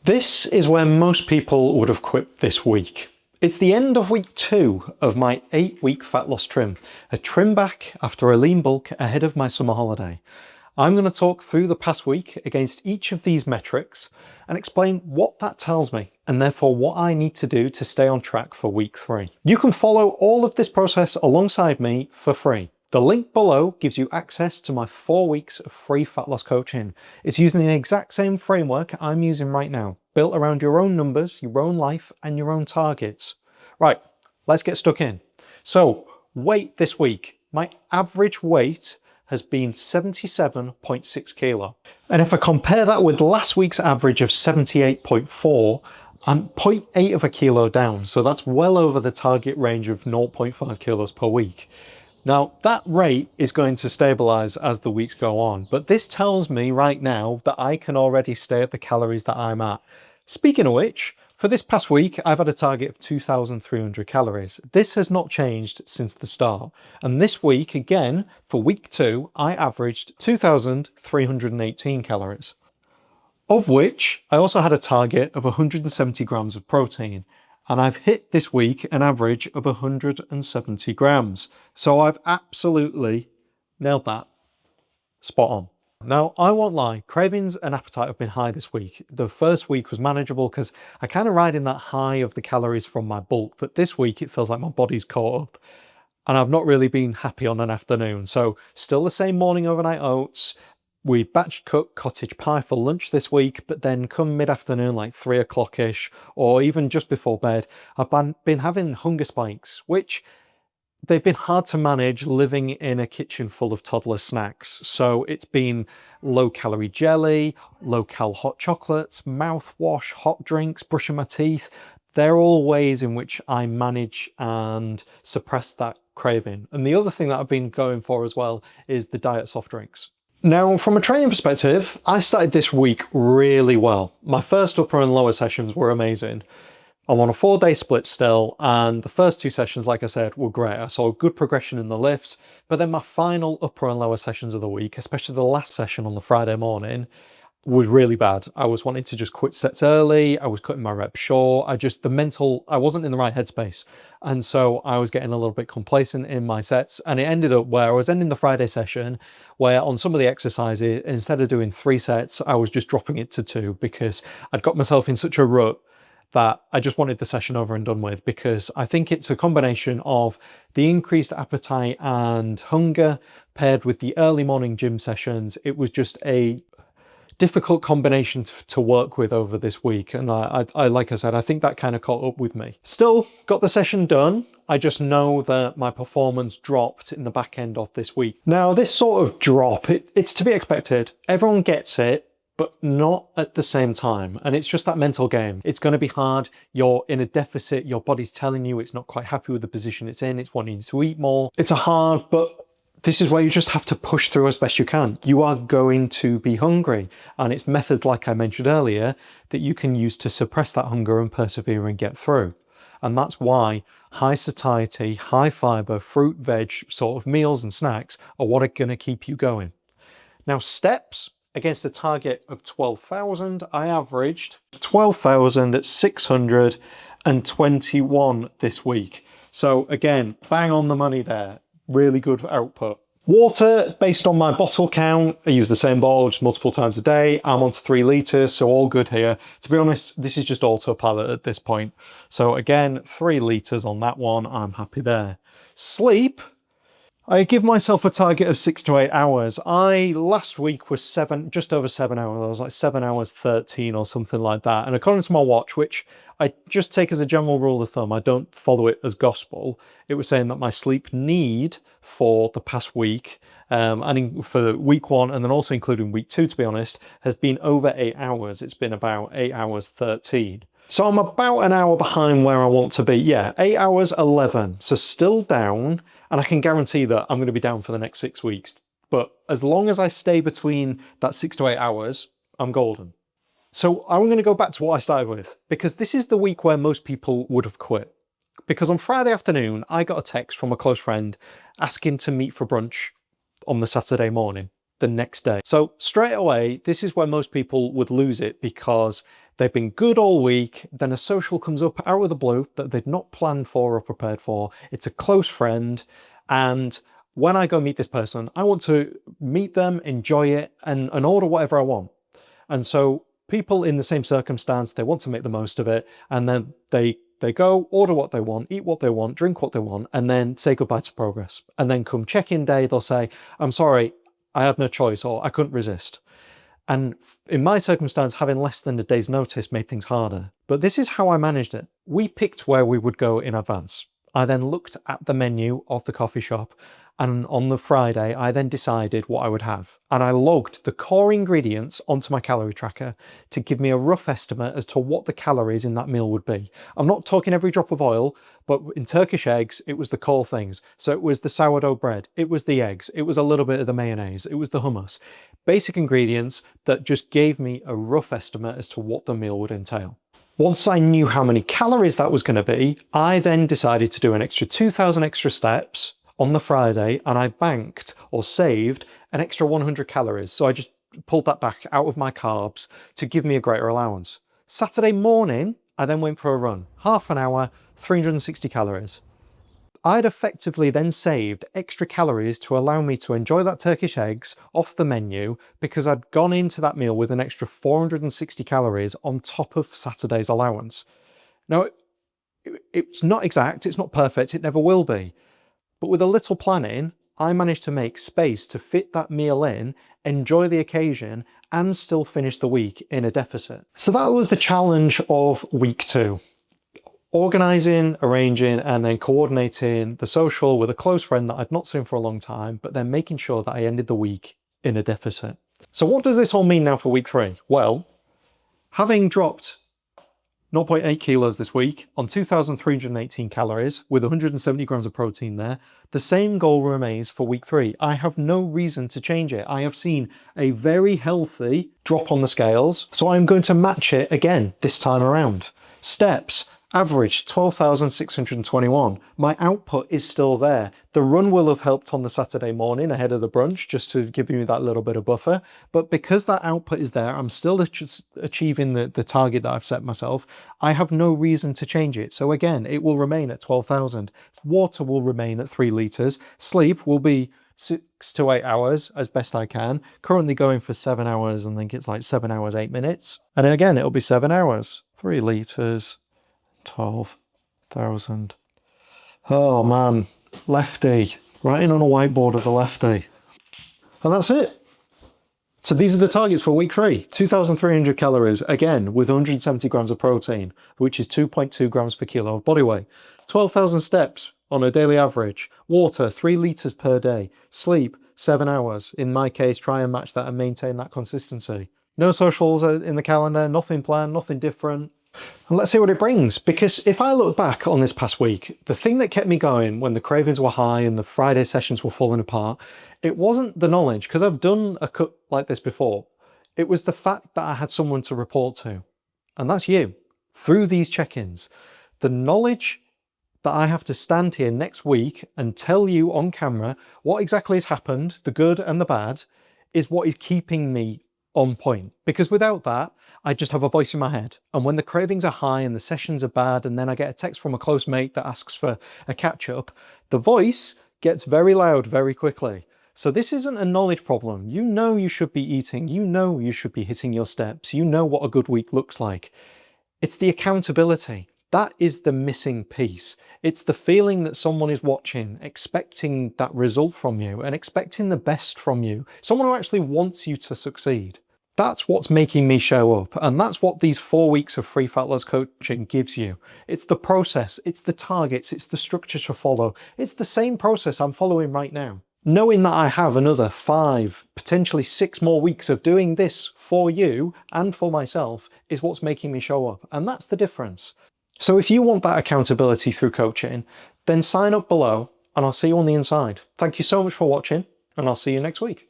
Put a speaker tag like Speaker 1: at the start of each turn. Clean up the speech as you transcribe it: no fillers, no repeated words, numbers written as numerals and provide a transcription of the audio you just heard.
Speaker 1: This is where most people would have quit this week. It's the end of week 2 of my 8-week fat loss trim, a trim back after a lean bulk ahead of my summer holiday. I'm going to talk through the past week against each of these metrics and explain what that tells me and therefore what I need to do to stay on track for week 3. You can follow all of this process alongside me for free. The link below gives you access to my 4 weeks of free fat loss coaching. It's using the exact same framework I'm using right now, built around your own numbers, your own life, and your own targets. Right, let's get stuck in. So, weight this week. My average weight has been 77.6 kilo. And if I compare that with last week's average of 78.4, I'm 0.8 of a kilo down. So that's well over the target range of 0.5 kilos per week. Now, that rate is going to stabilize as the weeks go on, but this tells me right now that I can already stay at the calories that I'm at. Speaking of which, for this past week, I've had a target of 2,300 calories. This has not changed since the start. And this week, again, for week 2, I averaged 2,318 calories. Of which, I also had a target of 170 grams of protein. And I've hit this week an average of 170 grams. So I've absolutely nailed that. Spot on. Now, I won't lie, cravings and appetite have been high this week. The first week was manageable because I kind of ride in that high of the calories from my bulk, but this week it feels like my body's caught up and I've not really been happy on an afternoon. So still the same morning overnight oats. We batch cooked cottage pie for lunch this week, but then come mid-afternoon, like 3 o'clock-ish, or even just before bed, I've been having hunger spikes, which they've been hard to manage living in a kitchen full of toddler snacks. So it's been low-calorie jelly, low-cal hot chocolates, mouthwash, hot drinks, brushing my teeth. They're all ways in which I manage and suppress that craving. And the other thing that I've been going for as well is the diet soft drinks. Now, from a training perspective, I started this week really well. My first upper and lower sessions were amazing. I'm on a 4-day split still, and the first 2 sessions, like I said, were great. I saw good progression in the lifts, but then my final upper and lower sessions of the week, especially the last session on the Friday morning, was really bad. I was wanting to just quit sets early. I was cutting my reps short. I wasn't in the right headspace. And so I was getting a little bit complacent in my sets. And it ended up where I was ending the Friday session, where on some of the exercises, instead of doing 3 sets, I was just dropping it to 2 because I'd got myself in such a rut that I just wanted the session over and done with, because I think it's a combination of the increased appetite and hunger paired with the early morning gym sessions. It was just a difficult combination to work with over this week, and I like I said, I think that kind of caught up with me. Still got the session done. I just know that my performance dropped in the back end of this week. Now, this sort of drop, it's to be expected. Everyone gets it, but not at the same time. And it's just that mental game. It's going to be hard. You're in a deficit. Your body's telling you it's not quite happy with the position it's in. It's wanting you to eat more. It's a hard, but this is where you just have to push through as best you can. You are going to be hungry. And it's method, like I mentioned earlier, that you can use to suppress that hunger and persevere and get through. And that's why high satiety, high fiber, fruit, veg sort of meals and snacks are what are going to keep you going. Now, steps against a target of 12,000, I averaged 12,621 this week. So again, bang on the money there. Really good output. Water, based on my bottle count, I use the same bottle just multiple times a day. I'm on to 3 litres, so all good here. To be honest, this is just autopilot at this point. So again, 3 litres on that one, I'm happy there. Sleep, I give myself a target of 6 to 8 hours. Last week was just over 7 hours. I was like 7 hours 13 or something like that. And according to my watch, which I just take as a general rule of thumb, I don't follow it as gospel, it was saying that my sleep need for the past week, and for week 1, and then also including week 2, to be honest, has been over 8 hours. It's been about 8 hours 13. So I'm about an hour behind where I want to be. Yeah, 8 hours 11. So still down, and I can guarantee that I'm going to be down for the next 6 weeks. But as long as I stay between that 6 to 8 hours, I'm golden. So I'm going to go back to what I started with, because this is the week where most people would have quit. Because on Friday afternoon, I got a text from a close friend asking to meet for brunch on the Saturday morning, the next day. So straight away, this is where most people would lose it, because They've been good all week, then a social comes up out of the blue that they'd not planned for or prepared for. It's a close friend, and when I go meet this person, I want to meet them, enjoy it, and order whatever I want. And so people in the same circumstance, they want to make the most of it, and then they go, order what they want, eat what they want, drink what they want, and then say goodbye to progress. And then come check-in day, they'll say, I'm sorry, I had no choice, or I couldn't resist. And in my circumstance, having less than a day's notice made things harder. But this is how I managed it. We picked where we would go in advance. I then looked at the menu of the coffee shop, and on the Friday, I then decided what I would have. And I logged the core ingredients onto my calorie tracker to give me a rough estimate as to what the calories in that meal would be. I'm not talking every drop of oil, but in Turkish eggs, it was the core things. So it was the sourdough bread, it was the eggs, it was a little bit of the mayonnaise, it was the hummus. Basic ingredients that just gave me a rough estimate as to what the meal would entail. Once I knew how many calories that was going to be, I then decided to do an extra 2,000 extra steps on the Friday, and I banked or saved an extra 100 calories. So I just pulled that back out of my carbs to give me a greater allowance. Saturday morning, I then went for a run, half an hour, 360 calories. I'd effectively then saved extra calories to allow me to enjoy that Turkish eggs off the menu because I'd gone into that meal with an extra 460 calories on top of Saturday's allowance. Now, it's not exact, it's not perfect, it never will be. But with a little planning, I managed to make space to fit that meal in, enjoy the occasion, and still finish the week in a deficit. So that was the challenge of week 2. Organising, arranging, and then coordinating the social with a close friend that I'd not seen for a long time, but then making sure that I ended the week in a deficit. So what does this all mean now for week 3? Well, having dropped 0.8 kilos this week on 2,318 calories with 170 grams of protein there, the same goal remains for week 3. I have no reason to change it. I have seen a very healthy drop on the scales, so I'm going to match it again this time around. Steps. Average 12,621. My output is still there. The run will have helped on the Saturday morning ahead of the brunch, just to give me that little bit of buffer. But because that output is there, I'm still achieving the target that I've set myself. I have no reason to change it. So again, it will remain at 12,000. Water will remain at 3 litres. Sleep will be 6 to 8 hours as best I can. Currently going for 7 hours, I think it's like 7 hours, 8 minutes. And again, it'll be 7 hours. 3 litres. 12,000. Oh man, lefty. Writing on a whiteboard as a lefty. And that's it. So these are the targets for week 3. 2,300 calories, again, with 170 grams of protein, which is 2.2 grams per kilo of body weight. 12,000 steps on a daily average. Water, 3 litres per day. Sleep, 7 hours. In my case, try and match that and maintain that consistency. No socials in the calendar, nothing planned, nothing different. And let's see what it brings, because if I look back on this past week, the thing that kept me going when the cravings were high and the Friday sessions were falling apart, it wasn't the knowledge, because I've done a cut like this before. It was the fact that I had someone to report to, and that's you, through these check-ins. The knowledge that I have to stand here next week and tell you on camera what exactly has happened, the good and the bad, is what is keeping me on point. Because without that, I just have a voice in my head. And when the cravings are high and the sessions are bad, and then I get a text from a close mate that asks for a catch up, the voice gets very loud very quickly. So this isn't a knowledge problem. You know you should be eating. You know you should be hitting your steps. You know what a good week looks like. It's the accountability. That is the missing piece. It's the feeling that someone is watching, expecting that result from you and expecting the best from you. Someone who actually wants you to succeed. That's what's making me show up. And that's what these 4 weeks of free fat loss coaching gives you. It's the process, it's the targets, it's the structure to follow. It's the same process I'm following right now. Knowing that I have another 5, potentially 6 more weeks of doing this for you and for myself is what's making me show up. And that's the difference. So if you want that accountability through coaching, then sign up below and I'll see you on the inside. Thank you so much for watching, and I'll see you next week.